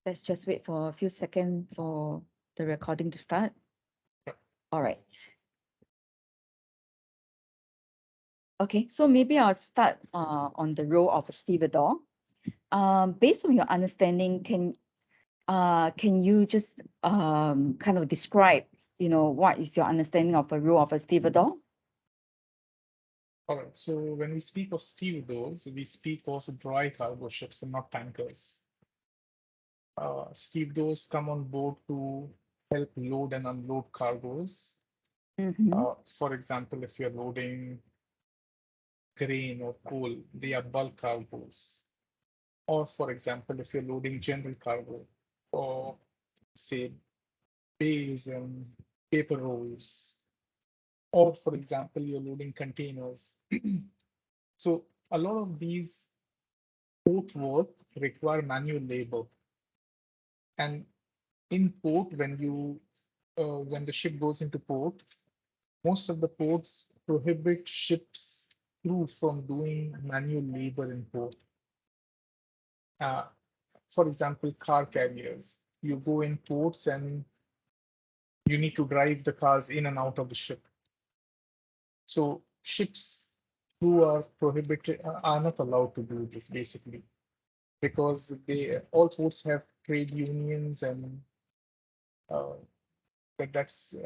Let's just wait for a few seconds for the recording to start. All right. Okay, so maybe I'll start on the role of a stevedore. Based on your understanding, can you just kind of describe, what is your understanding of a role of a stevedore? All right, so when we speak of stevedores, we speak of dry cargo ships and not tankers. Stevedores come on board to help load and unload cargoes. For example, if you're loading grain or coal, they are bulk cargoes. Or for example, if you're loading general cargo, or say bales and paper rolls, or for example, you're loading containers. So a lot of these port work require manual labor. And in port, when the ship goes into port, most of the ports prohibit ships crew from doing manual labor in port. Uh, for example, car carriers. You go in ports and you need to drive the cars in and out of the ship. So ships who are prohibited are not allowed to do this basically because they all ports have trade unions and uh, that's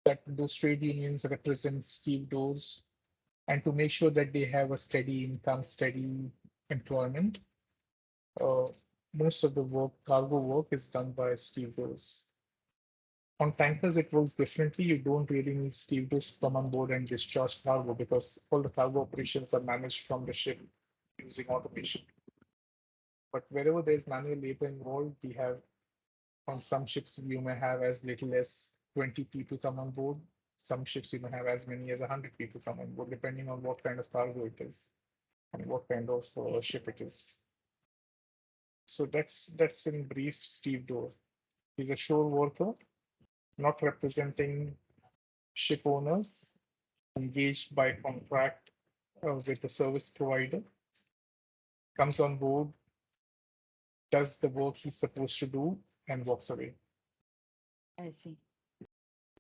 that those trade unions represent stevedores and to make sure that they have a steady income, steady employment. Uh, Most of the work, cargo work, is done by stevedores. On tankers, it works differently. You don't really need stevedores to come on board and discharge cargo because all the cargo operations are managed from the ship using automation. But wherever there's manual labor involved, we have on some ships you may have as little as 20 people come on board. Some ships you may have as many as 100 people come on board, depending on what kind of cargo it is and what kind of ship it is. So that's in brief stevedore. He's a shore worker, not representing ship owners, engaged by contract with the service provider, comes on board, does the work he's supposed to do, and walks away. I see.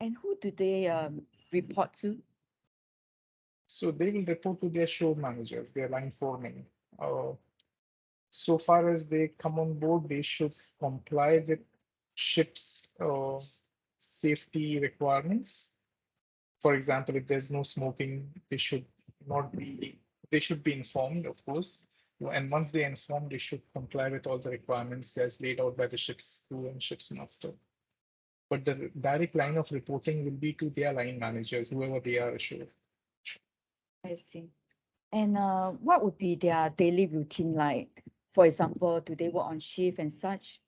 And who do they report to? So they will report to their shore managers, their line foremen. Uh, so far as they come on board, they should comply with ships' safety requirements. For example, if there's no smoking, not be they should be informed, of course. And once they're informed, they should comply with all the requirements as laid out by the ship's crew and ship's master. But the direct line of reporting will be to their line managers, whoever they are ashore. I see. And what would be their daily routine like? For example, do they work on shift and such?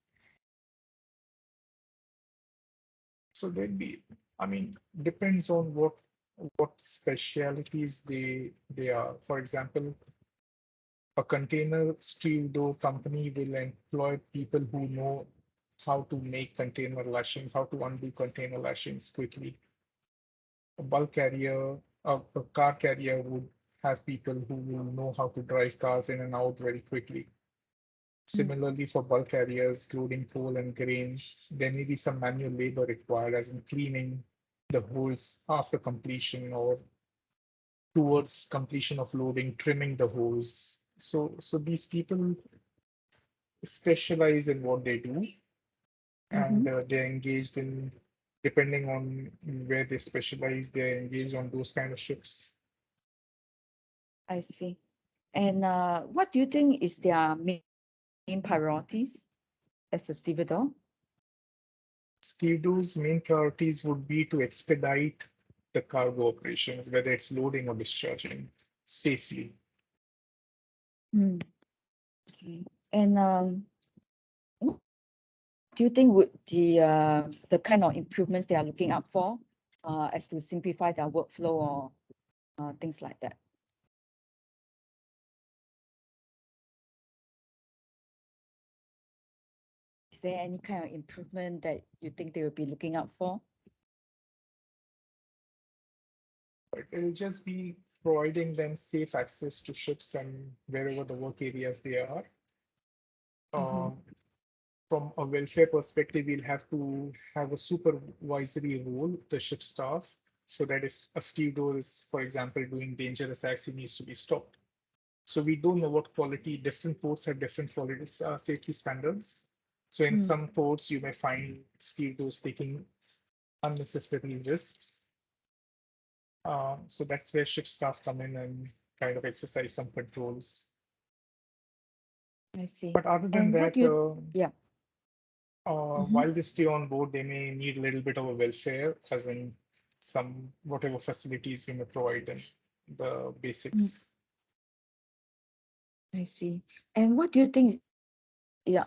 So there'll be, I mean, depends on what specialities they are. For example, a container stevedore company will employ people who know how to make container lashings, how to undo container lashings quickly. A bulk carrier, a car carrier would have people who will know how to drive cars in and out very quickly. Similarly, for bulk carriers loading coal and grain, there may be some manual labor required, as in cleaning the holes after completion or towards completion of loading, trimming the holes. So these people specialize in what they do, and they're engaged in, depending on where they specialize, they're engaged on those kind of ships. I see. And what do you think is their main priorities as a stevedore? Skido's main priorities would be to expedite the cargo operations, whether it's loading or discharging safely. Okay. And what do you think would the kind of improvements they are looking out for as to simplify their workflow or things like that? Is there any kind of improvement that you think they will be looking out for? But it'll just be providing them safe access to ships and wherever the work areas they are. Um, from a welfare perspective, we'll have to have a supervisory role with the ship staff so that if a stevedore is, for example, doing dangerous acts, he needs to be stopped. So we don't know what quality, different ports have different quality safety standards. So in some ports, you may find stevedores taking unnecessary risks. So that's where ship staff come in and kind of exercise some controls. I see. But other than And what that, do you, yeah. while they stay on board, they may need a little bit of a welfare, as in some whatever facilities we may provide them, the basics. I see. And what do you think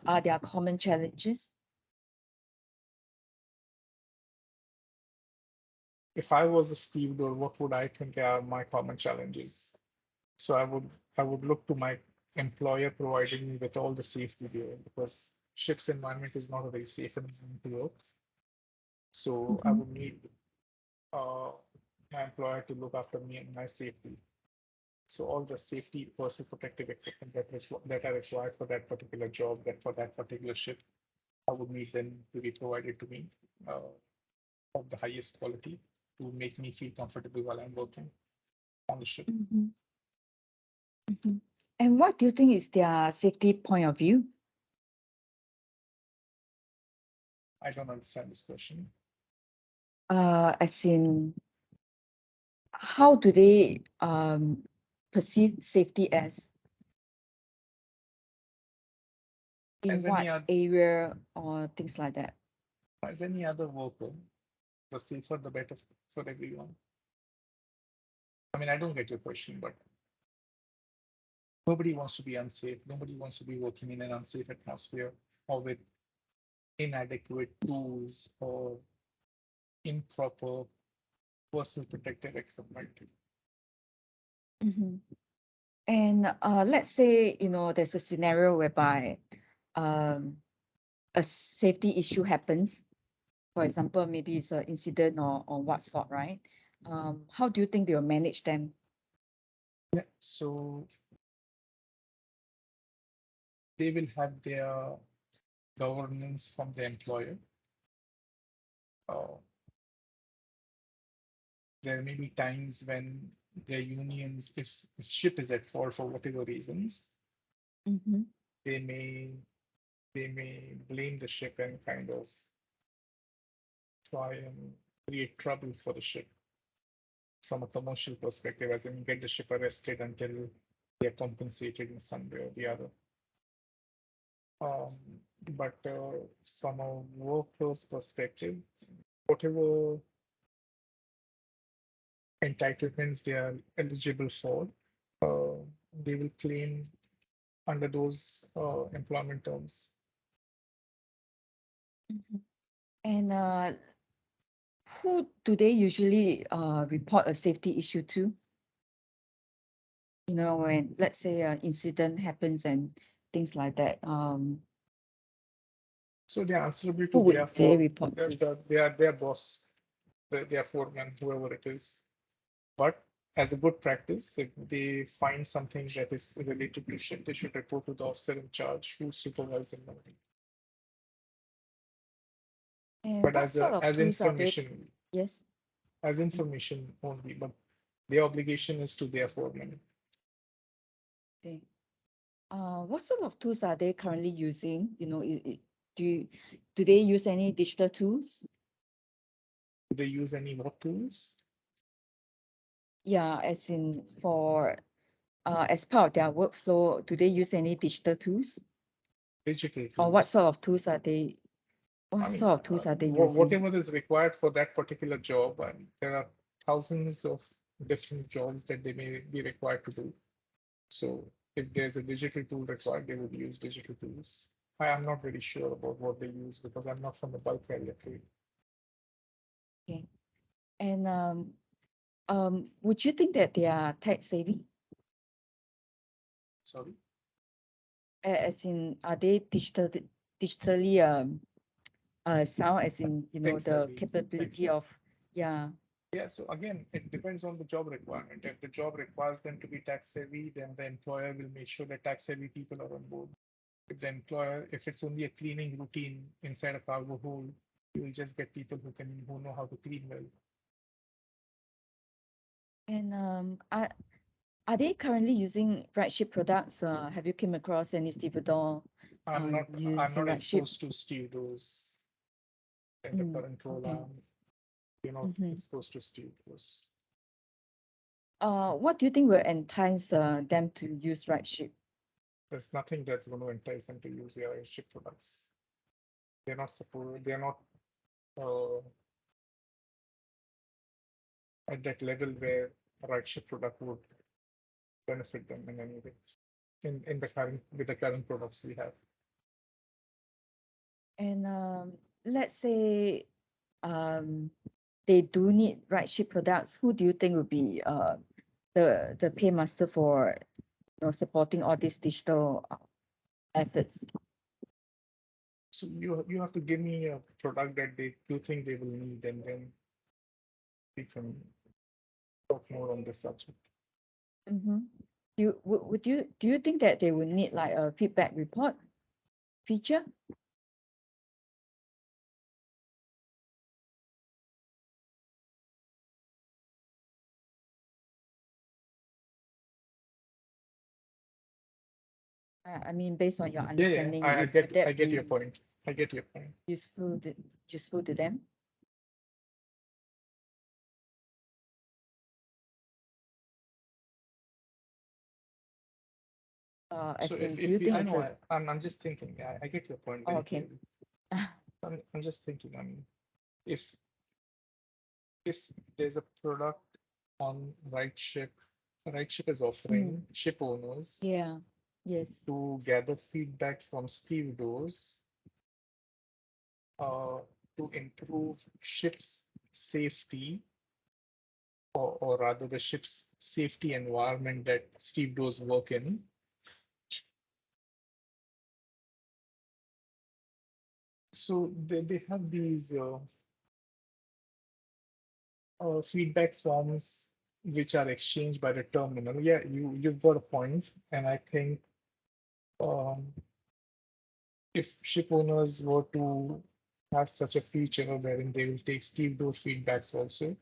are their common challenges? If I was a stevedore, what would I think are my common challenges? So I would look to my employer providing me with all the safety gear because ship's environment is not a very safe environment to work. So I would need uh, my employer to look after me and my safety. So all the safety, personal protective equipment that are required for that particular job, that for that particular ship, I would need them to be provided to me of the highest quality to make me feel comfortable while I'm working on the ship. And what do you think is their safety point of view? I don't understand this question. As in, how do they perceive safety as? In As any what other, area or things like that? as any other worker, the safer the better for everyone. I mean, I don't get your question, but nobody wants to be unsafe. Nobody wants to be working in an unsafe atmosphere or with inadequate tools or improper personal protective equipment. And let's say, there's a scenario whereby um, a safety issue happens. For example, maybe it's an incident or what sort, right? How do you think they'll manage them? Yeah, so they will have their governance from the employer. Uh, there may be times when their unions, if ship is at fault for whatever reasons, they may they may blame the ship and kind of try and create trouble for the ship from a commercial perspective, as in get the ship arrested until they're compensated in some way or the other. Um, but from a worker's perspective, whatever entitlements they are eligible for, they will claim under those employment terms. And who do they usually report a safety issue to? When, let's say, an incident happens and things like that, So they are answerable who to would they report to? their boss, their foreman, whoever it is. But as a good practice, if they find something that is related to ship, they should report to the officer in charge who's supervising them. And But what sort of as tools are they? information, Yes. as information only, but their obligation is to their foreman. Okay. What sort of tools are they currently using? Do they use any digital tools? Do they use any more tools? Yeah, as in for as part of their workflow, do they use any digital tools? Digital Or what tools. sort of tools are they? What I mean, sort of tools are they using? whatever is required for that particular job, and there are thousands of different jobs that they may be required to do. So if there's a digital tool required, they would use digital tools. I am not very sure about what they use because I'm not from the bulk carrier trade. Okay. And would you think that they are tech savvy? Sorry. As in, are they digitally sound? As in, Tech the savvy. Tech capability savvy. of, yeah. Yeah, so again, it depends on the job requirement. If the job requires them to be tax savvy, then the employer will make sure that tax savvy people are on board. If the employer, if it's only a cleaning routine inside a cargo hold, you will just get people who know how to clean well. And are they currently using RightShip products? Have you came across any stevedore I'm using not RightShip? exposed to stevedots in the Mm, current role. okay. We're not Mm-hmm. exposed to stevedots. What do you think will entice them to use RightShip? There's nothing that's going to entice them to use their ship products. They're not supposed. They're not uh, at that level where a right ship product would benefit them in any way. In the current with the current products we have. And let's say they do need RightShip products. Who do you think would be the paymaster for supporting all these digital efforts? So you have to give me a product that you think they will need, and then we can talk more on this subject. Mm-hmm. Do you think that they would need like a feedback report feature? I mean, based on your Yeah, understanding, I would I that get your be point. I get your point. useful to them? So As in, do you if we, think I it's know a I'm just thinking. I get your point oh, very okay. clearly. I'm just thinking. I mean, if there's a product on right ship is Mm, offering ship owners yeah, yes. to gather feedback from stevedores uh, to improve ship's safety, or rather the ship's safety environment that stevedores work in. So they have these feedback forms which are exchanged by the terminal. Yeah, you've got a point, and I think um, if ship owners were to have such a feature wherein they will take stevedore feedbacks also,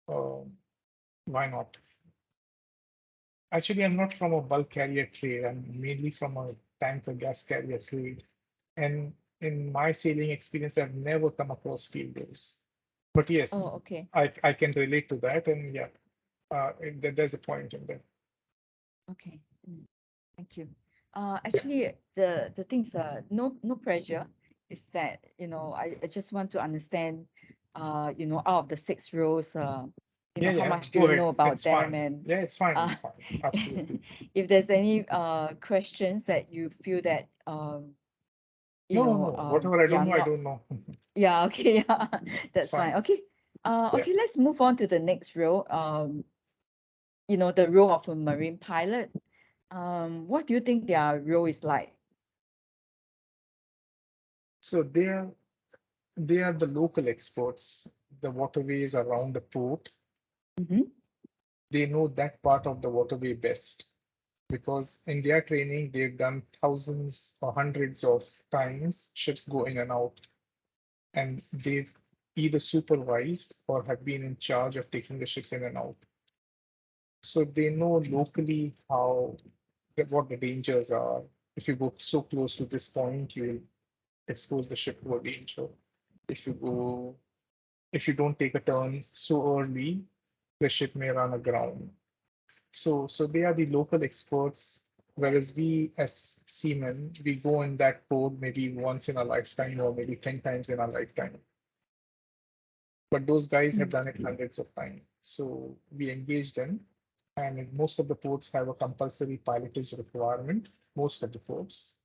um, why not? Actually, I'm not from a bulk carrier trade. I'm mainly from a tanker gas carrier trade. And in my sailing experience, I've never come across stevedores. But Oh, yes, okay. I can relate to that. And yeah, there's a point in there. Okay. Thank you. Yeah, Actually, the things no pressure. Is that I just want to understand, out of the 6 rows, yeah, how yeah. much do Go you ahead. know about It's fine. them, and Yeah, it's fine. uh, It's fine. Absolutely. if there's any questions that you feel that No, no, no. Whatever I don't yeah, know, I not don't know. yeah, okay, yeah, It's that's fine. fine. Okay, Yeah. okay, let's move on to the next row. The role of a marine pilot. What do you think their role is like? So they are the local experts, the waterways around the port. Mm-hmm. They know that part of the waterway best because in their training, they've done thousands or hundreds of times ships go in and out, and they've either supervised or have been in charge of taking the ships in and out. So they know locally what the dangers are. If you go so close to this point, you will expose the ship to a danger. If you go if you don't take a turn so early, the ship may run aground. So they are the local experts, whereas we as seamen, we go in that port maybe once in a lifetime or maybe 10 times in a lifetime. But those guys have done it hundreds of times. So we engage them, and most of the ports have a compulsory pilotage requirement, most of the ports.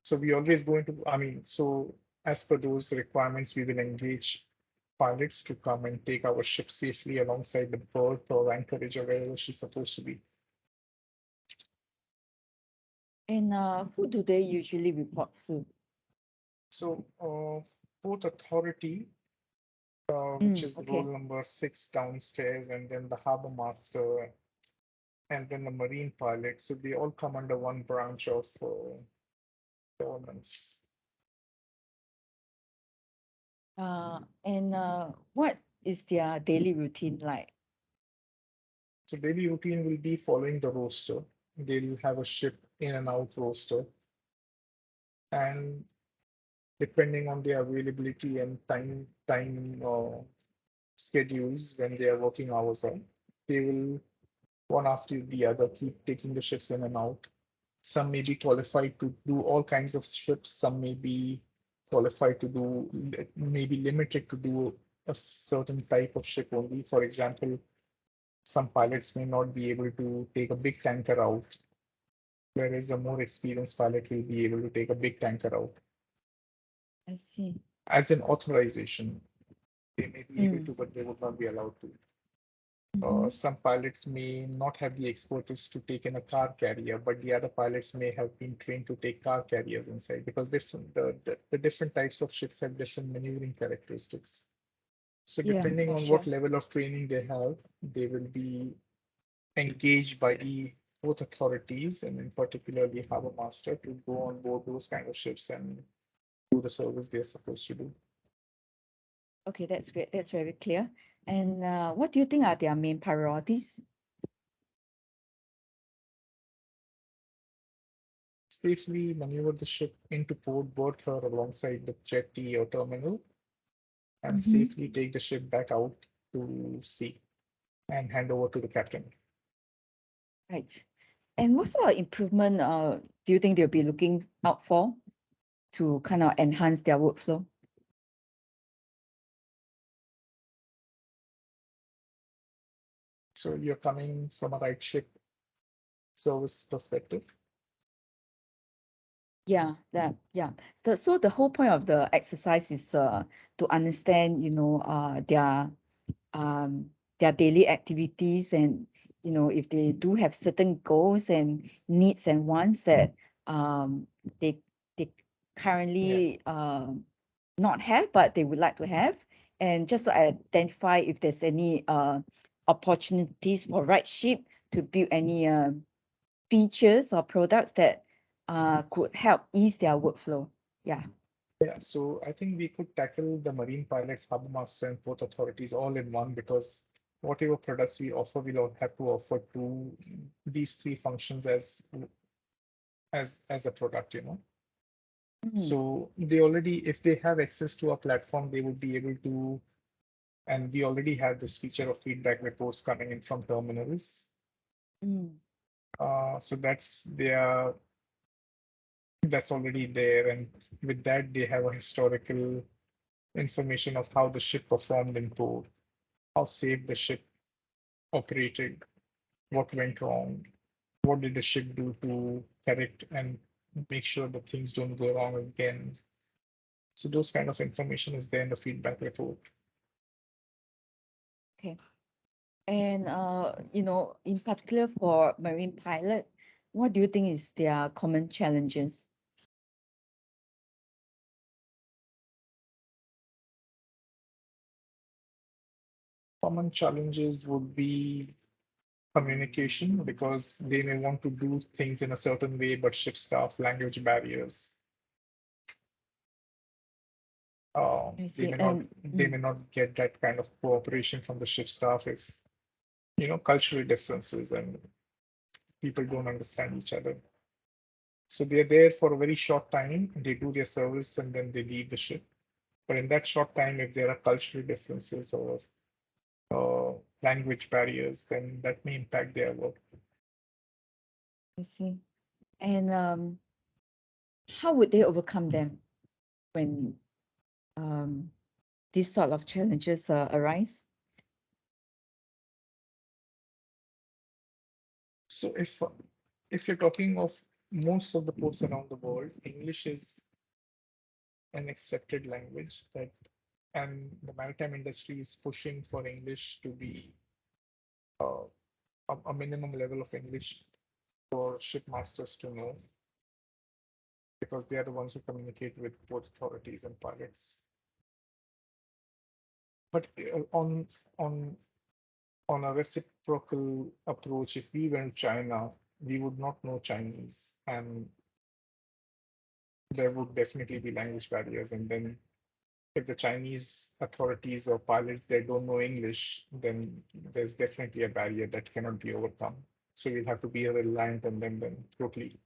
So we always go into, I mean, so as per those requirements, we will engage pilots to come and take our ship safely alongside the berth or anchorage or wherever she's supposed to be. And who do they usually report to? So Port Authority, which is roll Okay. number 6 downstairs, and then the harbor master, and then the marine pilot. So they all come under one branch of governments. And what is their daily routine like? So daily routine will be following the roster. They'll have a ship in and out roster, and depending on their availability and time schedules when their working hours are, they will one after the other keep taking the ships in and out. Some may be qualified to do all kinds of ships. Some may be qualified to do, maybe limited to do a certain type of ship only. For example, some pilots may not be able to take a big tanker out, whereas a more experienced pilot will be able to take a big tanker out. I see. As an authorization, they may be able Mm. to, but they would not be allowed to. Mm-hmm. Some pilots may not have the expertise to take in a car carrier, but the other pilots may have been trained to take car carriers inside because the different types of ships have different maneuvering characteristics. So Yeah, depending for on what sure. level of training they have, they will be engaged by the both authorities and in particular the harbor master to go on board those kind of ships and do the service they're supposed to do. Okay, that's great. That's very clear. And what do you think are their main priorities? Safely maneuver the ship into port, berth her alongside the jetty or terminal, and Mm-hmm. safely take the ship back out to sea and hand over to the captain. Right. And what sort of improvement do you think they'll be looking out for to kind of enhance their workflow? So you're coming from a right ship service perspective. Yeah. So the whole point of the exercise is to understand, um their daily activities, and if they do have certain goals and needs and wants that they they Yeah. currently not have, but they would like to have, and just to identify if there's any opportunities for right ship to build any features or products that could help ease their workflow. Yeah. Yeah, so I think we could tackle the marine pilots, harbor master, and port authorities all in one because whatever products we offer, we'll all have to offer to these three functions as a product, you know. Mm, So they already, if they have access to a platform, they would be able to, and we already have this feature of feedback reports coming in from terminals. mm, So that's already there, and with that they have a historical information of how the ship performed in port, how safe the ship operated, what went wrong, what did the ship do to correct and make sure that things don't go wrong again. So those kind of information is there in the feedback report. okay. And in particular for marine pilot, what do you think is their common challenges? Common challenges would be communication because they may want to do things in a certain way, but ship staff, language barriers. I They see. may not And they may not get that kind of cooperation from the ship staff if cultural differences and people don't understand each other. So they're there for a very short time, they do their service and then they leave the ship. But in that short time, if there are cultural differences or language barriers, then that may impact their work. I see. And how would they overcome them when um these sort of challenges arise? So if you're talking of most of the ports around the world, English is an accepted language that and the maritime industry is pushing for English to be uh, a minimum level of English for shipmasters to know because they are the ones who communicate with port authorities and pilots. But on on a reciprocal approach, if we went to China, we would not know Chinese, and there would definitely be language barriers. And then if the Chinese authorities or pilots, they don't know English, then there's definitely a barrier that cannot be overcome. So we'll have to be reliant on them then totally.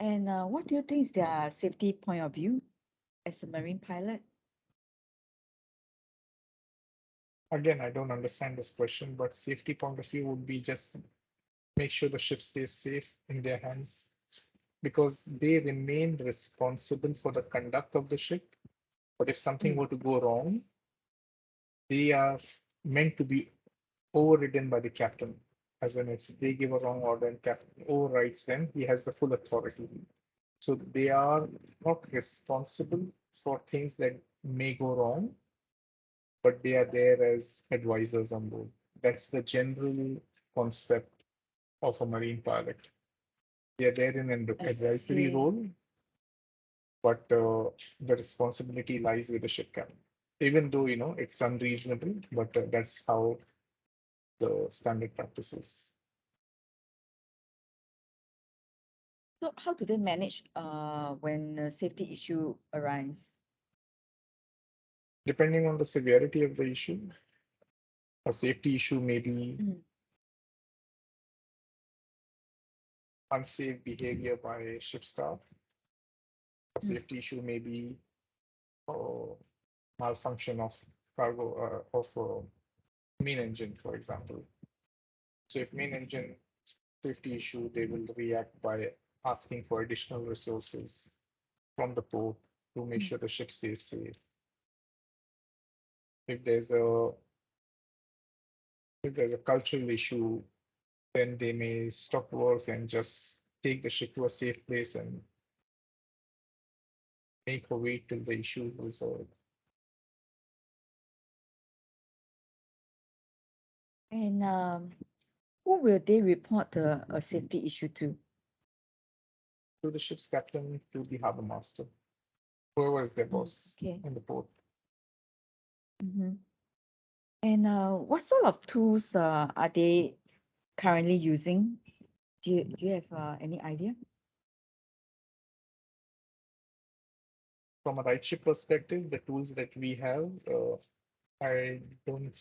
And what do you think is their safety point of view as a marine pilot? Again, I don't understand this question, but safety point of view would be just make sure the ship stays safe in their hands because they remain responsible for the conduct of the ship. But if something were to go wrong, they are meant to be overridden by the captain. As in, if they give a wrong order and captain overrides them, he has the full authority. So they are not responsible for things that may go wrong, but they are there as advisors on board. That's the general concept of a marine pilot. They are there in an I advisory see. role, but the responsibility lies with the ship captain. Even though it's unreasonable, but that's how the standard practice is. So how do they manage when a safety issue arise? Depending on the severity of the issue, a safety issue may be unsafe behavior by ship staff. A safety issue may be uh, malfunction of cargo of main engine, for example. So if main engine safety issue, they will react by asking for additional resources from the port to make sure the ship stays safe. If there's a if there's a cultural issue, then they may stop work and just take the ship to a safe place and make her wait till the issue is resolved. And who will they report a safety issue to? To the ship's captain, to the harbor master, whoever is their boss Okay. in the port. And what sort of tools are they currently using? Do you have any idea? From a right ship perspective, the tools that we have, I don't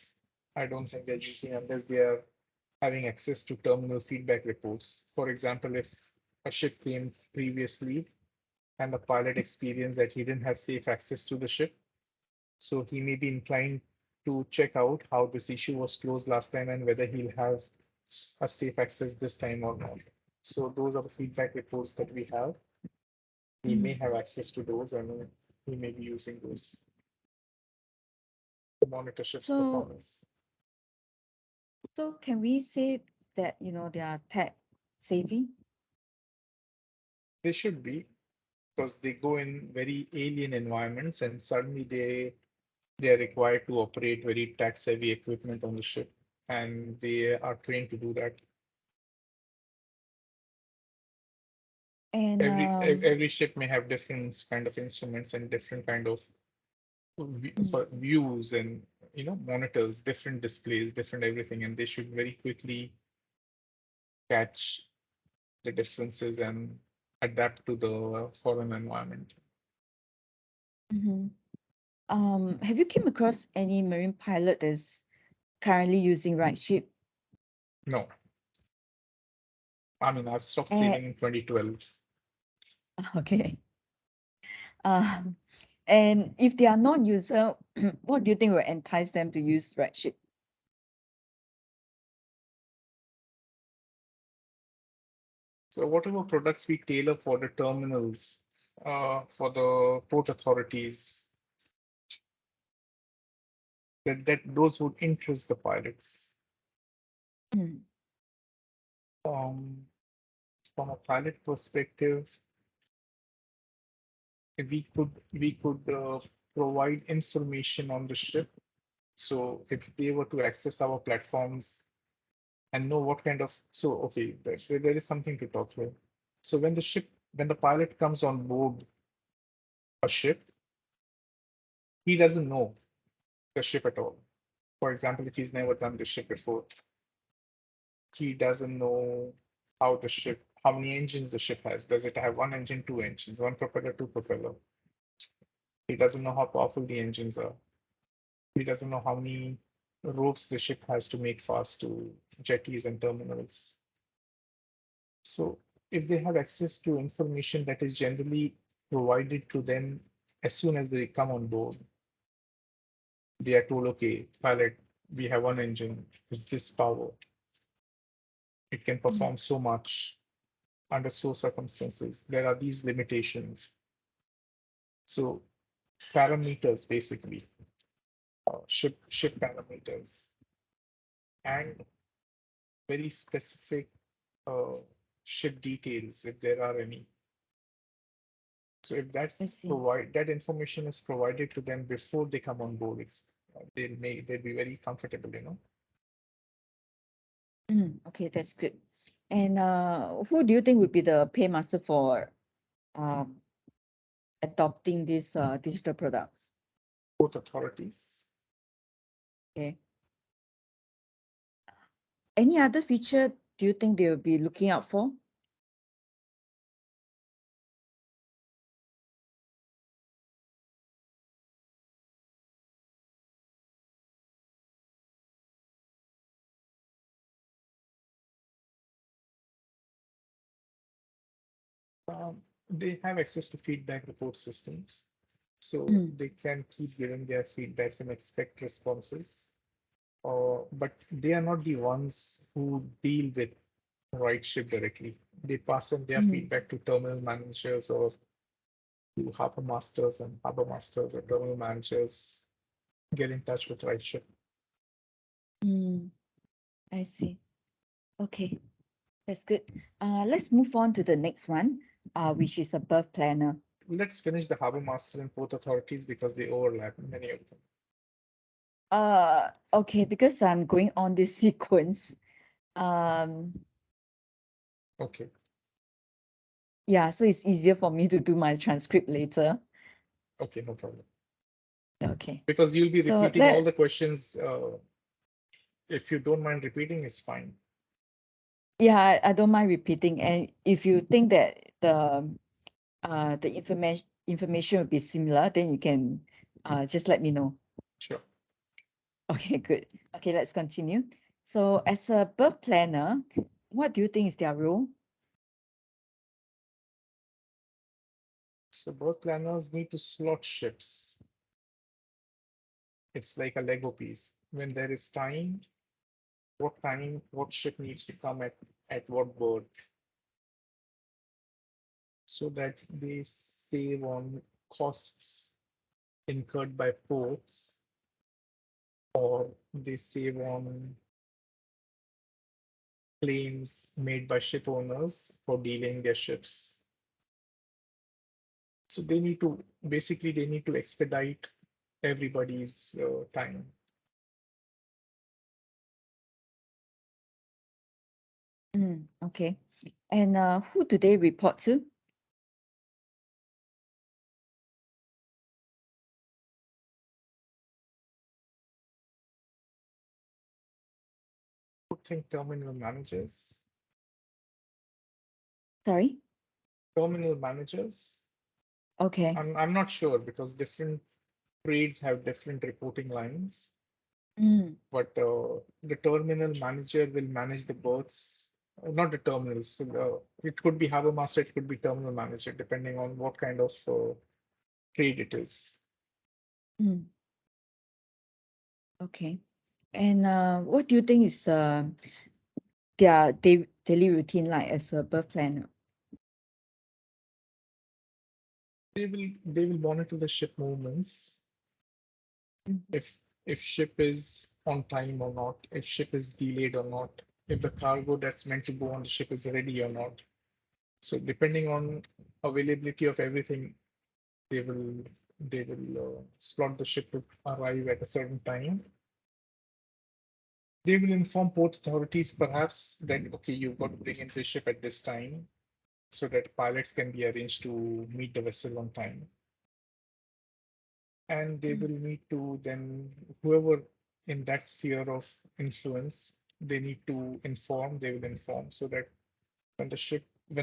I don't think they're using unless they are having access to terminal feedback reports. For example, if a ship came previously and the pilot experienced that he didn't have safe access to the ship, so he may be inclined to check out how this issue was closed last time and whether he'll have a safe access this time or not. So those are the feedback reports that we have. He may have access to those and he may be using those to monitor ship's So performance. so can we say that they are tech savvy? They should be because they go in very alien environments and suddenly they are required to operate very tax heavy equipment on the ship and they are trained to do that. And Every ship may have different kind of instruments and different kind of for views and monitors, different displays, different everything, and they should very quickly catch the differences and adapt to the foreign environment. have you came across any marine pilot that's currently using right ship? No, I mean I've stopped And sailing in 2012. okay. Um, and if they are non-user, what do you think will entice them to use right ship? So whatever products we tailor for the terminals, for the port authorities, that those would interest the pilots. Um, from a pilot perspective, we could provide information on the ship. So if they were to access our platforms and know what kind of okay, there is something to talk here. So when the pilot comes on board a ship, he doesn't know the ship at all. For example, if he's never done this ship before, He doesn't know how the ship, how many engines the ship has. Does it have one engine, two engines, one propeller, two propeller? He doesn't know how powerful the engines are. He doesn't know how many ropes the ship has to make fast to jetties and terminals. So if they have access to information that is generally provided to them as soon as they come on board, they are told, okay, pilot, we have one engine, it's this power. It can perform so much under so circumstances. There are these limitations. So parameters, basically, ship parameters, and very specific uh, ship details, if there are any. So if that information is provided to them before they come on board, they'll be very comfortable, you know. Okay, that's good. And who do you think would be the paymaster for um, adopting these digital products? Both authorities. Okay. Any other feature do you think they will be looking out for? They have access to feedback report systems, so Mm, they can keep giving their feedbacks and expect responses. But they are not the ones who deal with right ship directly. They pass on their mm, feedback to terminal managers or to harbor masters, and harbor masters or terminal managers get in touch with right ship. mm, I see. Okay, that's good. Let's move on to the next one, which is a berth planner. Let's finish the harbor master and port authorities because they overlap, many of them. Okay, because I'm going on this sequence. Um, Okay. yeah, so it's easier for me to do my transcript later. Okay, no problem. Okay. Because you'll be So repeating all the questions. If you don't mind repeating, it's fine. yeah, I don't mind repeating. And if you think that the information will be similar, then you can just let me know. Sure. Okay, good. Okay, let's continue. So as a birth planner, what do you think is their role? So both planners need to slot ships. It's like a Lego piece. When there is time, what ship needs to come at what berth, so that they save on costs incurred by ports, or they save on claims made by ship owners for dealing their ships. So they need to expedite everybody's time. Okay. And who do they report to? I think terminal managers. Sorry? Terminal managers. Okay. I'm not sure because different trades have different reporting lines, Mm, but the terminal manager will manage the berths, not the terminals. So, it could be harbor master, it could be terminal manager, depending on what kind of trade it is. mm, okay. And what do you think is their daily routine like as a birth planner? They will monitor the ship movements, Mm, if ship is on time or not, if ship is delayed or not, if the cargo that's meant to go on the ship is ready or not. So depending on availability of everything, they will they will slot the ship to arrive at a certain time. They will inform port authorities perhaps that okay, you've got to bring in the ship at this time, so that pilots can be arranged to meet the vessel on time. And they mm, will need to then, whoever in that sphere of influence they need to inform, they will inform, so that when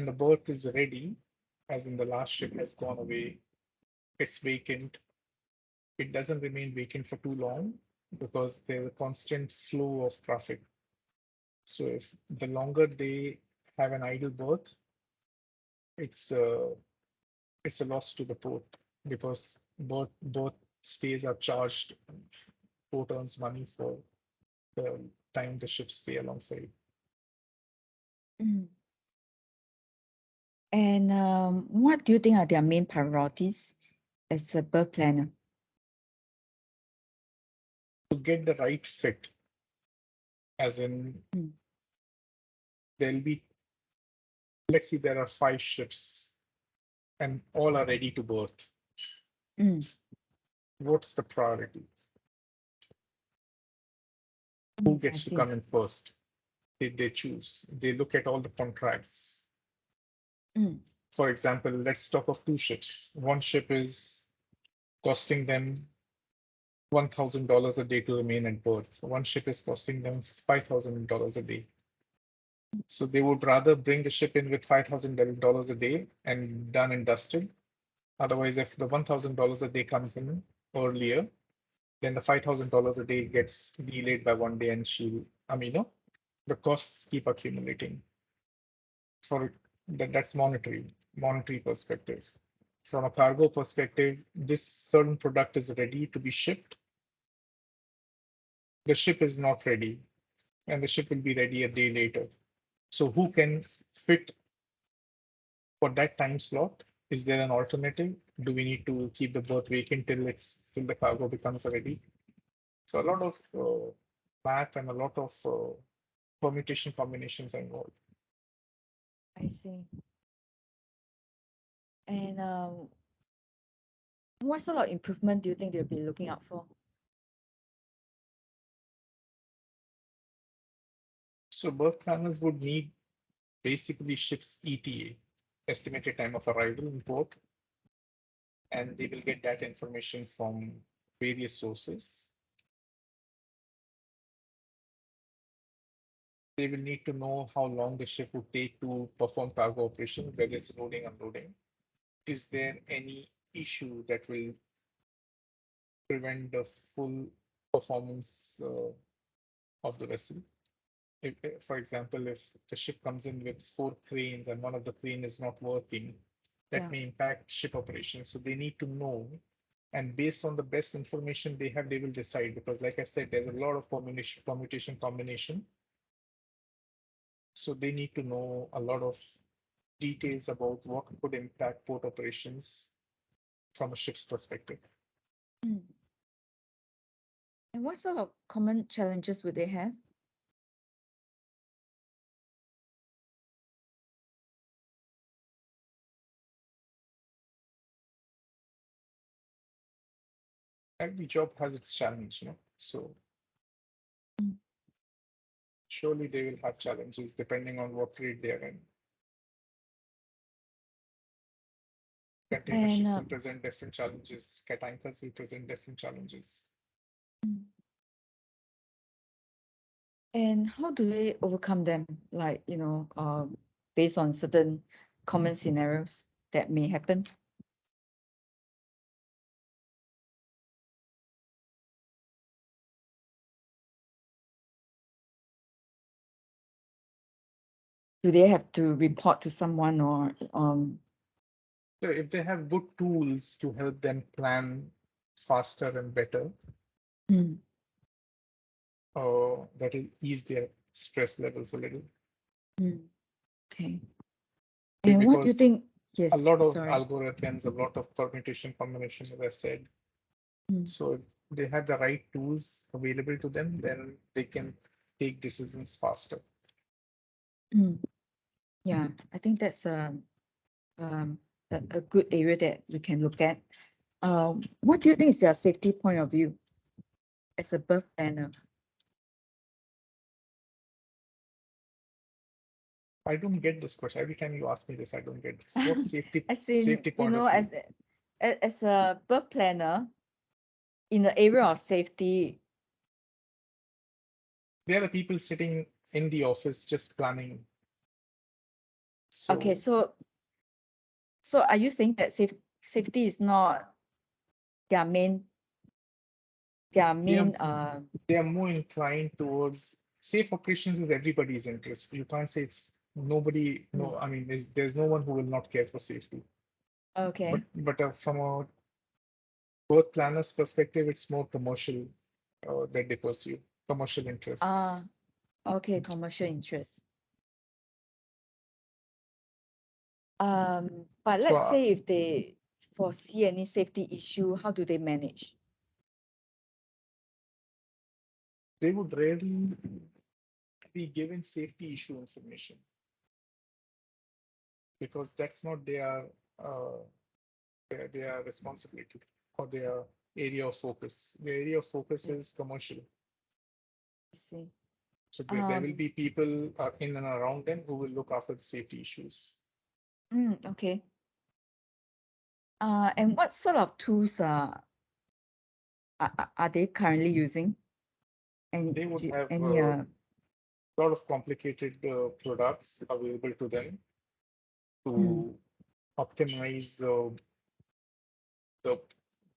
the berth is ready, as in the last ship has gone away, it's vacant. It doesn't remain vacant for too long because there's a constant flow of traffic. So if the longer they have an idle berth, it's a loss to the port because both stays are charged. Port earns money for the time the ships stay alongside. Mm. And what do you think are their main priorities as a berth planner? To get the right fit, as in there'll be, let's see, there are 5 ships and all are ready to berth. What's the priority? Who gets to come in first? They choose. They look at all the contracts. For example, let's talk of 2 ships. One ship is costing them $1,000 a day to remain at berth. One ship is costing them $5,000 a day. So they would rather bring the ship in with $5,000 a day and done and dusted. Otherwise, if the $1,000 a day comes in earlier, then the $5,000 a day gets delayed by 1 day, and the costs keep accumulating. For that's monetary perspective. From a cargo perspective, this certain product is ready to be shipped. The ship is not ready, and the ship will be ready a day later. So who can fit for that time slot? Is there an alternative? Do we need to keep the berth vacant till the cargo becomes ready? So a lot of math and a lot of permutation combinations are involved. I see. And what sort of improvement do you think they'll be looking out for? So berth planners would need basically ship's ETA, estimated time of arrival in port, and they will get that information from various sources. They will need to know how long the ship would take to perform cargo operation, whether it's loading, unloading. Is there any issue that will prevent the full performance of the vessel? For example, if the ship comes in with 4 cranes and one of the crane is not working, that may impact ship operations. So they need to know, and based on the best information they have, they will decide. Because like I said, there's a lot of permutation combination. So they need to know a lot of details about what could impact port operations from a ship's perspective. And what sort of common challenges would they have? Every job has its challenge, so surely they will have challenges depending on what trade they are in. Container ships will present different challenges. Cat anchors will present different challenges. And how do they overcome them? Like, based on certain common scenarios that may happen? Do they have to report to someone or So if they have good tools to help them plan faster and better, that will ease their stress levels a little. Okay. And what do you think? Yes, a lot of sorry. algorithms, a lot of permutation combination, as I said. So if they have the right tools available to them, then they can take decisions faster. Yeah, I think that's a good area that we can look at. What do you think is their safety point of view as a berth planner? I don't get this question. Every time you ask me this, I don't get this. What safety safety point of view? As a berth planner, in the area of safety, They are the people sitting in the office just planning. Okay, so are you saying that safety is not their main they are more inclined towards safe operations is everybody's interest. You can't say it's nobody. No, I mean there's no one who will not care for safety. Okay. But from a birth planner's perspective, it's more commercial that they pursue commercial interests. Okay, commercial interest. But So let's say if they foresee any safety issue, how do they manage? they would rarely be given safety issue information because that's not uh, their responsibility or their area of focus. Their area of focus Yeah. is commercial. I see. So there will be people in and around them who will look after the safety issues. Okay. And what sort of tools are they currently using? They would have Any a lot of complicated products available to them to optimize the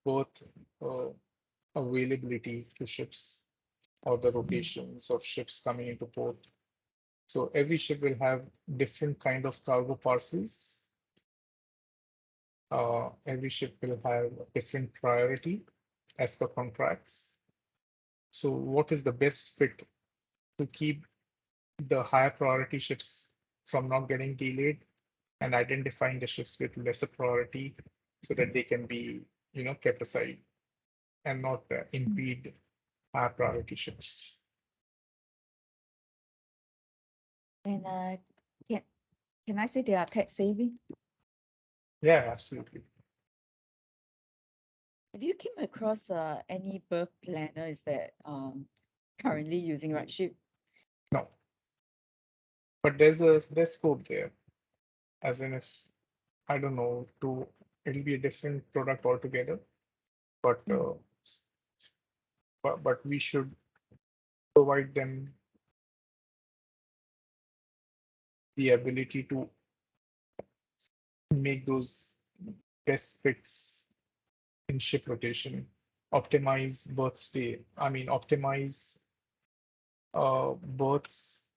berth uh, availability to ships or the rotations of ships coming into port. So every ship will have different kind of cargo parcels. Every ship will have a different priority as per contracts. So what is the best fit to keep the higher priority ships from not getting delayed and identifying the ships with lesser priority so that they can be, kept aside and not impede higher priority ships. And can I say they are tax saving? Yeah, absolutely. Have you came across any berth planners that currently using RightShip? No, but there's scope there. As in, if I don't know, it'll be a different product altogether. But but we should provide them the ability to make those best fits in ship rotation, optimize berth stay. I mean, optimize berths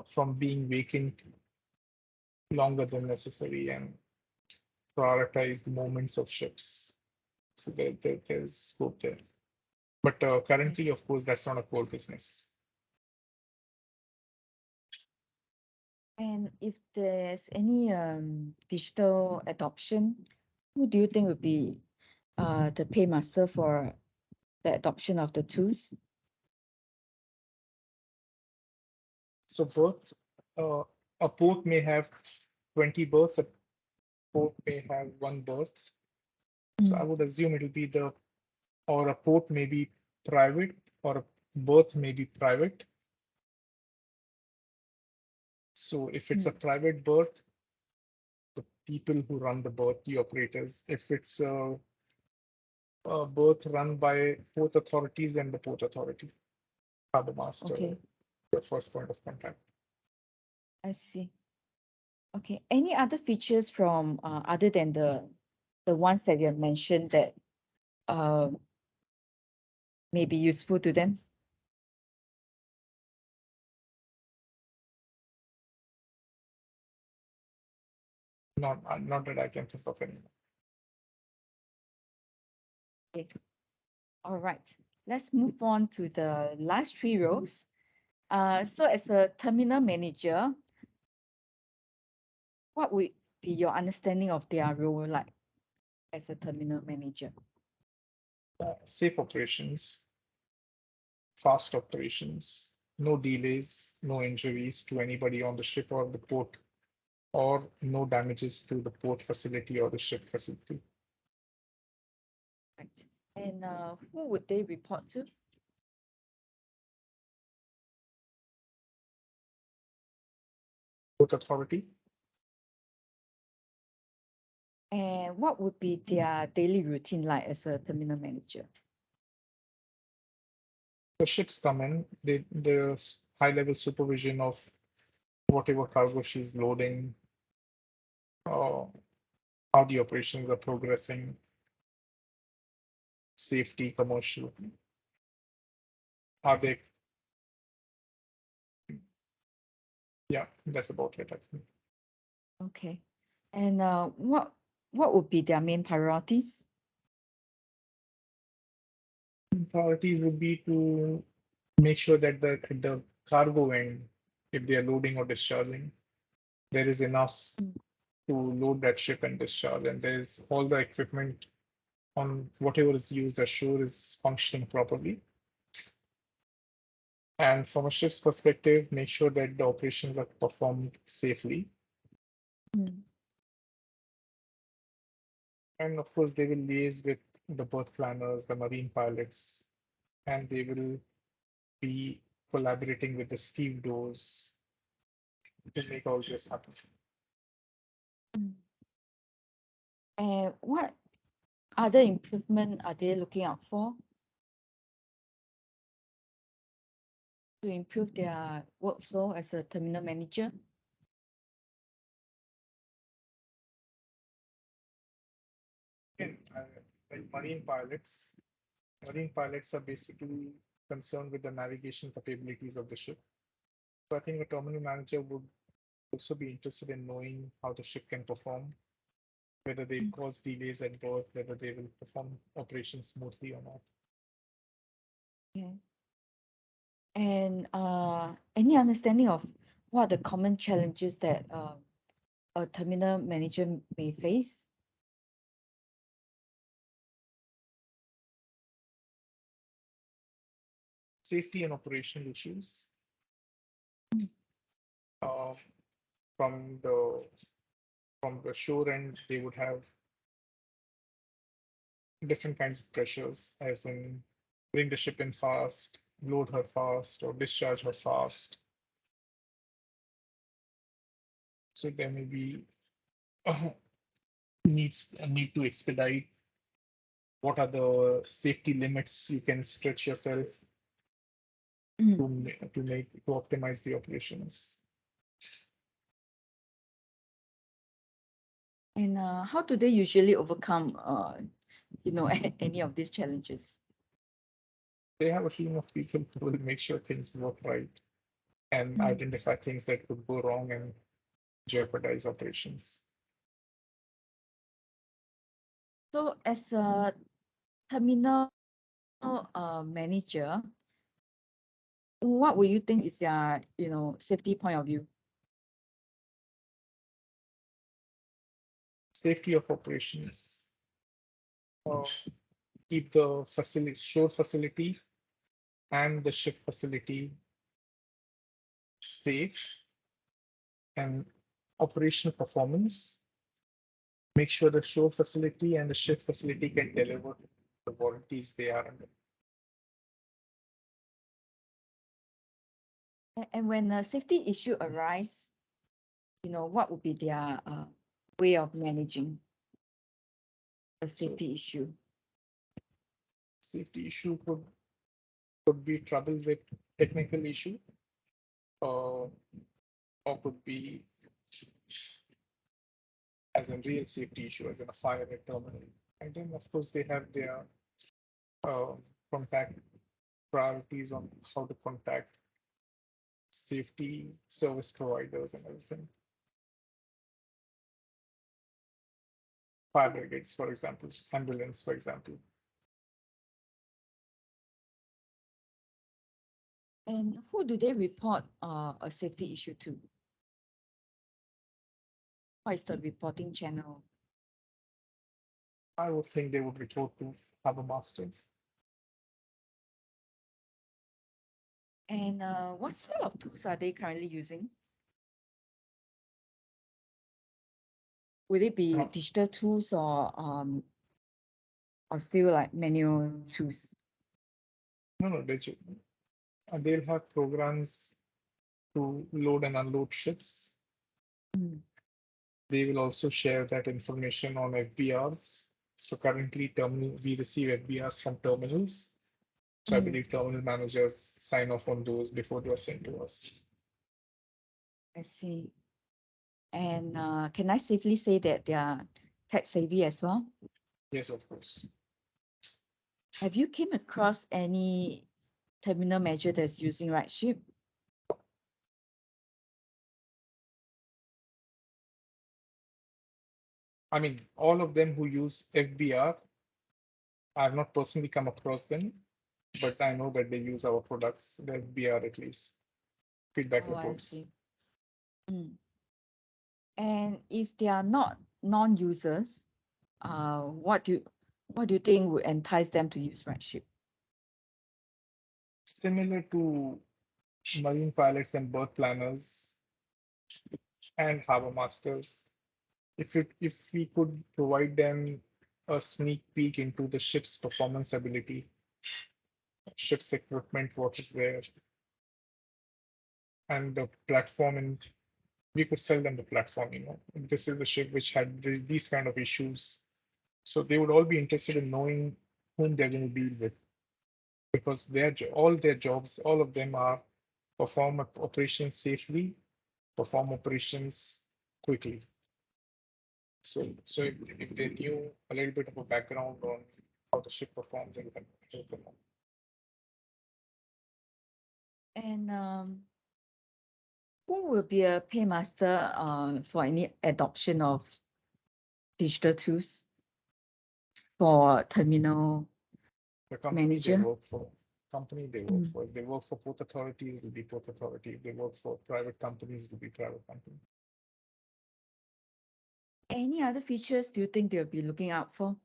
from being vacant longer than necessary and prioritize the movements of ships. So there's scope there. But currently, of course, that's not a core business. And if there's any digital adoption, who do you think would be the paymaster for the adoption of the tools? So a port may have 20 berths, a port may have one berth. So I would assume it'll be or a port may be private or a berth may be private. So if it's a private berth, the people who run the berth, the operators, if it's a berth run by port authorities, then the port authority, harbor master, the first point of contact. I see. Okay. Any other features from other than the ones that you have mentioned that may be useful to them? Not that I can think of any. Okay. All right. Let's move on to the last three rows. So as a terminal manager, what would be your understanding of their role like as a terminal manager? Safe operations, fast operations, no delays, no injuries to anybody on the ship or the port, or no damages to the port facility or the ship facility. Right. And who would they report to? Port authority. And what would be their daily routine like as a terminal manager? The ships come in, the high level supervision of whatever cargo she's loading, uh, how the operations are progressing, safety, commercial. Are they? Yeah, that's about it, I think. Okay. And what would be their main priorities? Priorities would be to make sure that the cargo end, if they are loading or discharging, there is enough to load that ship and discharge, and there's all the equipment on whatever is used ashore is functioning properly. And from a ship's perspective, make sure that the operations are performed safely. Mm. And of course, they will liaise with the berth planners, the marine pilots, and they will be collaborating with the stevedores to make all this happen. Mm. And what other improvement are they looking out for to improve their workflow as a terminal manager? Again, like marine pilots are basically concerned with the navigation capabilities of the ship. So I think a terminal manager would also be interested in knowing how the ship can perform, whether they cause delays at berth, whether they will perform operations smoothly or not. Okay. And any understanding of what are the common challenges that a terminal manager may face? Safety and operational issues uh, from the shore end, they would have different kinds of pressures, as in bring the ship in fast, load her fast, or discharge her fast. So there may be need to expedite. What are the safety limits you can stretch yourself Mm. to optimize the operations? And how do they usually overcome any of these challenges? They have a team of people who will make sure things work right and Mm. identify things that could go wrong and jeopardize operations. So as a terminal manager, what would you think is your, safety point of view? Safety of operations. Uh, Keep the shore facility and the ship facility safe, and operational performance. Make sure the shore facility and the ship facility can deliver the warranties they are under. And when a safety issue arise, what would be their way of managing a safety issue? Safety issue could be trouble with technical issue, uh, or could be as a real safety issue, as in a fire at terminal. And then, of course, they have their uh, contact priorities on how to contact safety service providers and everything. Fire brigades, for example, ambulance, for example. And who do they report a safety issue to? What is the reporting channel? I would think they would report to Harbor Master. And what sort of tools are they currently using? Would it be digital tools or still like manual tools? No, they'll have programs to load and unload ships. Mm. They will also share that information on FBRs. So currently we receive FBRs from terminals. So I believe terminal managers sign off on those before they are sent to us. I see. And can I safely say that they are tech savvy as well? Yes, of course. Have you came across any terminal manager that's using RightShip? I mean, all of them who use FBR, I have not personally come across them, but I know that they use our products, the FBR at least, feedback Oh, I reports. see. And if they are not non-users, what do you think would entice them to use RightShip? Similar to marine pilots and berth planners and harbor masters, if we could provide them a sneak peek into the ship's performance ability, ship's equipment, what is there, and the platform, and we could sell them the platform, this is the ship which had these kind of issues. So they would all be interested in knowing whom they're going to deal with, because all their jobs, all of them are perform operations safely, perform operations quickly. So if they knew a little bit of a background on how the ship performs, and help them out. And who will be a paymaster for any adoption of digital tools for terminal The company manager? they work for, If they work for port authorities, it will be port authority. If they work for private companies, it will be private company. Any other features do you think they'll be looking out for?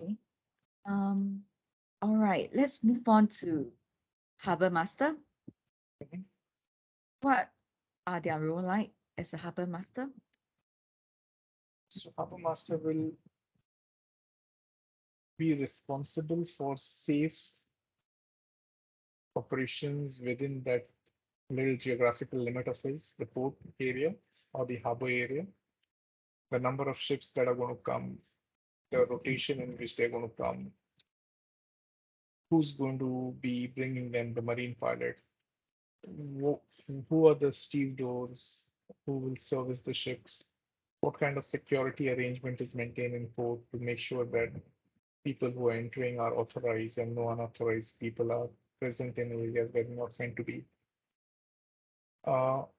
Okay. All right, let's move on to Harbor Master. What are their role like as a Harbor Master? So Harbor Master will be responsible for safe operations within that little geographical limit of his, the port area or the harbor area, the number of ships that are going to come, the rotation in which they're going to come, who's going to be bringing them, the marine pilot, who are the stevedores, who will service the ships, what kind of security arrangement is maintained in port to make sure that people who are entering are authorized and no unauthorized people are present in areas where they're not meant to be. Are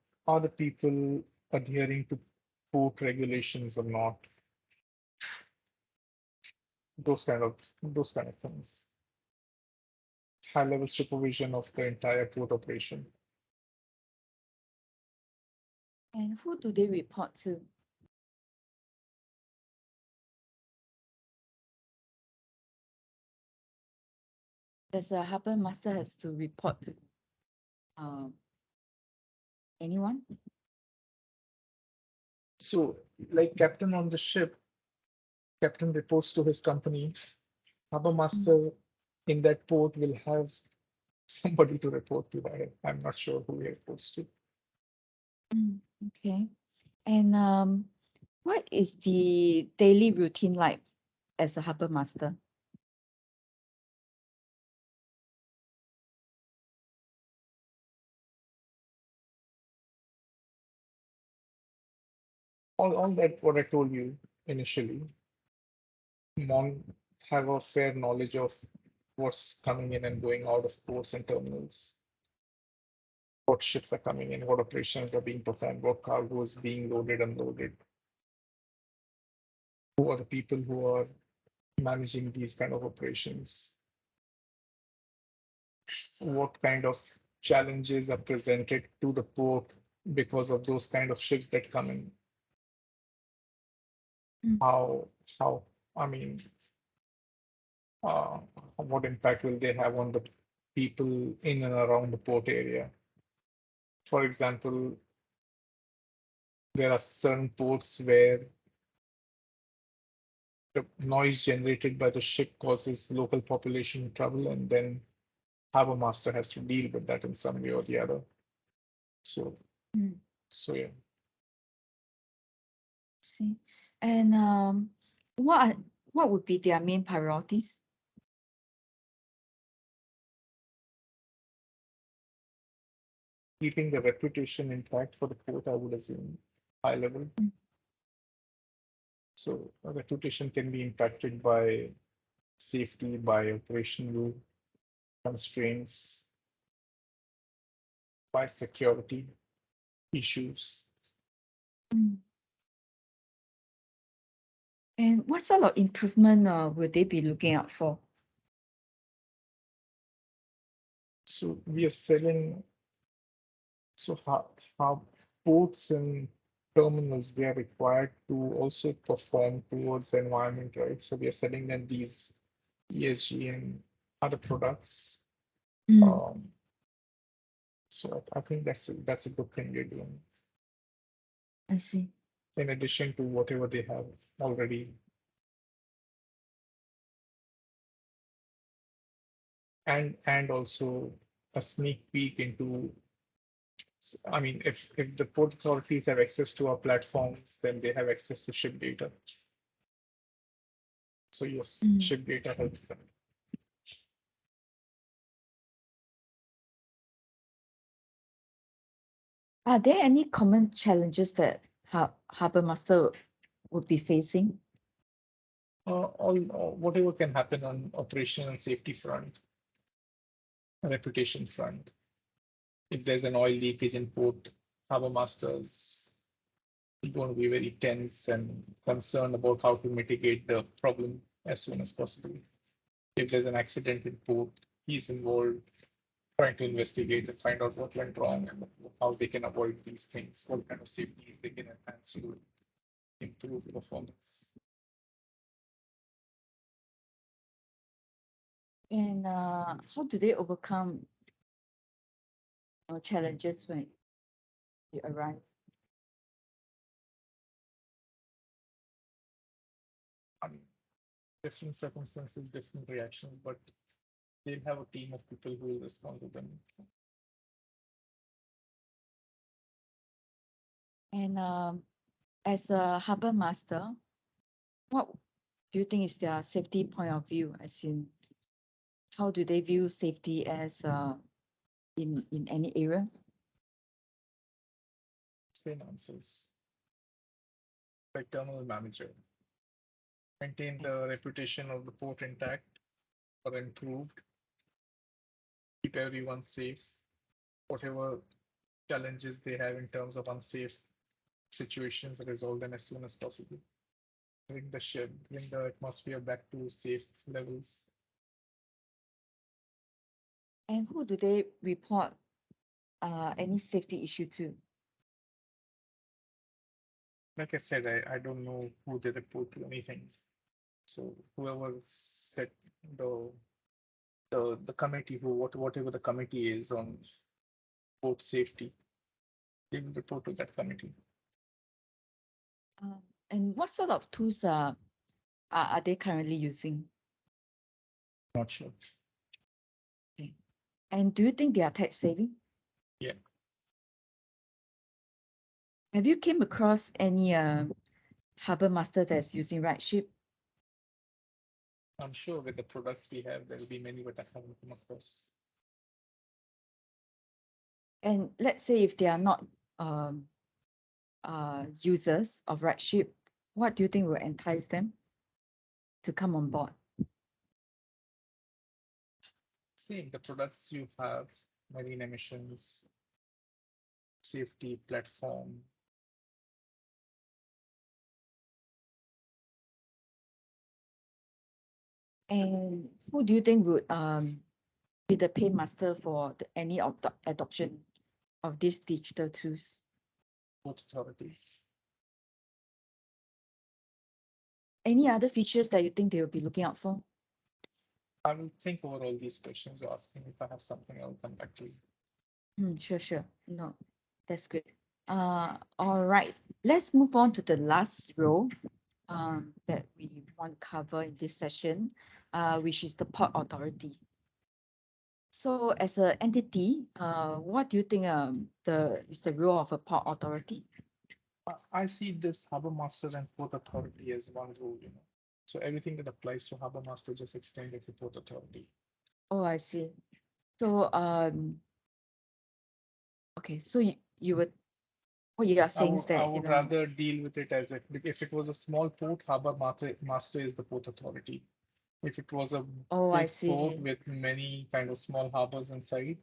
the people adhering to port regulations or not? Those kind of things. High level supervision of the entire port operation. And who do they report to? Does a Harbor Master has to report to anyone? So, like captain on the ship, captain reports to his company. Harbor master in that port will have somebody to report to. I'm not sure who he reports to. Okay. And what is the daily routine like as a Harbor Master? All that what I told you initially. Have a fair knowledge of what's coming in and going out of ports and terminals, what ships are coming in, what operations are being performed, what cargo is being loaded, unloaded, who are the people who are managing these kind of operations, what kind of challenges are presented to the port because of those kind of ships that come in. How, I mean, what impact will they have on the people in and around the port area? For example, there are certain ports where the noise generated by the ship causes local population trouble, and then harbor master has to deal with that in some way or the other. So, yeah. See, and what what would be their main priorities? Keeping the reputation intact for the port, I would assume, high level. So reputation can be impacted by safety, by operational constraints, by security issues. And what sort of improvement would they be looking out for? So we are selling, so how ports and terminals, they are required to also perform towards the environment, right? So we are selling them these ESG and other products. So I think that's a good thing we're doing. I see. In addition to whatever they have already. And also a sneak peek into, I mean, if the port authorities have access to our platforms, then they have access to ship data. So yes, ship data helps them. Are there any common challenges that Harbour Master would be facing? All whatever can happen on operation and safety front, reputation front. If there's an oil leakage in port, Harbour Masters are going to be very tense and concerned about how to mitigate the problem as soon as possible. If there's an accident in port, he's involved trying to investigate and find out what went wrong and how they can avoid these things, what kind of safeties they can enhance to improve performance. And how do they overcome challenges when they arise? I mean, different circumstances, different reactions, but they'll have a team of people who will respond to them. And as a Harbour Master, what do you think is their safety point of view? As in, how do they view safety as in any area? Same answers. Like terminal manager, maintain the reputation of the port intact or improved, keep everyone safe, whatever challenges they have in terms of unsafe situations, resolve them as soon as possible. Bring the ship, bring the atmosphere back to safe levels. And who do they report any safety issue to? Like I said, I don't know who they report to anything. So whoever set the committee, whatever the committee is on port safety, they will report to that committee. And what sort of tools are they currently using? Not sure. Okay. And do you think they are tax saving? Yeah. Have you came across any Harbour Master that's using RightShip? I'm sure with the products we have, there will be many, but I haven't come across. And let's say if they are not users of RightShip, what do you think will entice them to come on board? Same, the products you have, marine emissions, safety platform. And who do you think would be the paymaster for any of the adoption of these digital tools? Port authorities. Any other features that you think they will be looking out for? I will think over all these questions you're asking. If I have something, I will come back to you. Sure. No, that's great. All right. Let's move on to the last row that we want to cover in this session, which is the Port Authority. So as an entity, what do you think is the role of a Port Authority? I see this Harbour Master and Port Authority as one role, So everything that applies to Harbor Master just extended to Port Authority. Oh, I see. So, okay, so you would, what you are saying is I that, would rather deal with it as if it was a small port, Master is the Port Authority. If it was a oh, I big port see. with many kind of small harbors inside,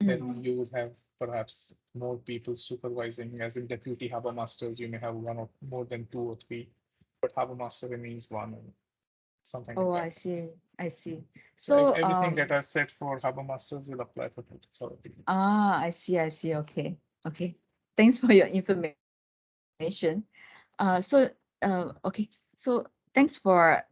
Mm. then you would have perhaps more people supervising, as in deputy harbor masters, you may have one or more than two or three, but harbor master remains one, or something Oh, like I that. see. I see. So So, everything that I've said for harbor masters will apply for Port Authority. I see. I see. Okay. Okay. Thanks for your information. Okay. So thanks for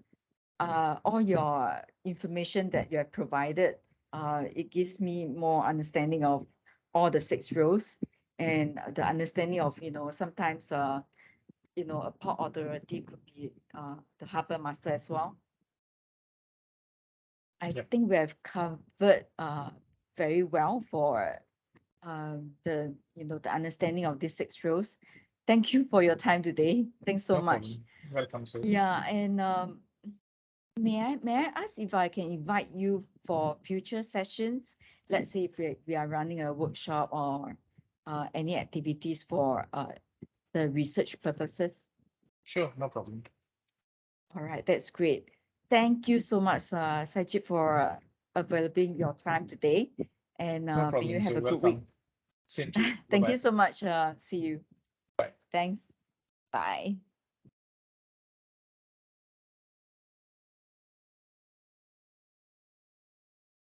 all your information that you have provided. It gives me more understanding of all the six roles and the understanding of, sometimes, a port authority could be the harbor master as well. I Yeah, think we have covered very well for the understanding of these six roles. Thank you for your time today. Thanks so no much. problem. Welcome, sir. Yeah, and may I ask if I can invite you for future sessions? Let's say if we are running a workshop or any activities for the research purposes. Sure, no problem. All right, that's great. Thank you so much, Sajid, for available your time today. And No may you problem, have sir. a good week. Welcome. Same to you. Thank Bye-bye. you so much. See you. Bye. Thanks. Bye.